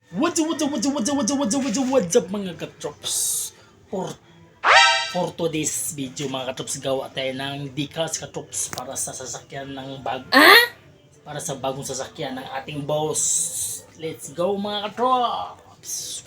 What's up mga katrops? For, for today's video mga katrops, gawa tayo ng decals katrops para sa sasakyan ng para sa bagong sasakyan ng ating boss. Let's go mga katrops!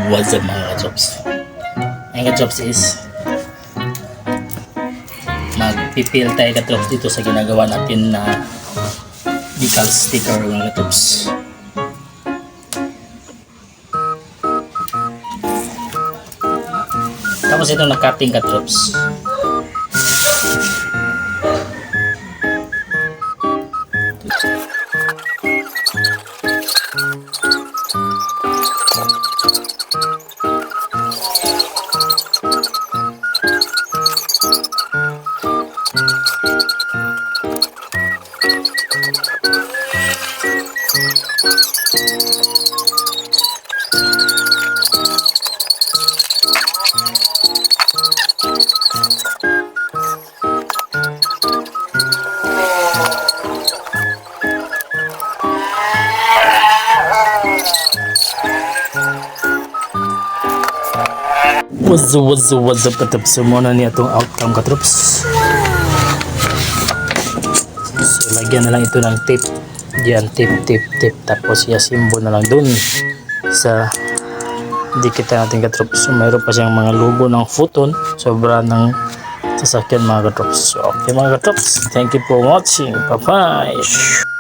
What's up mga katrops? Ang katrops is magpipil tayo katrops dito sa ginagawa natin na decal sticker mga katrops. Tapos ito na-cutting katrops. What's up katrops? So muna niya itong outcome katrops. So lagyan na lang ito ng tape. Diyan tape. Tapos i-assemble na lang dun sa dikitan natin katrops. So mayroon pa siyang mga logo ng Futon. Sobra ng sasakyan mga katrops. So okay mga katrops, thank you for watching. Bye bye.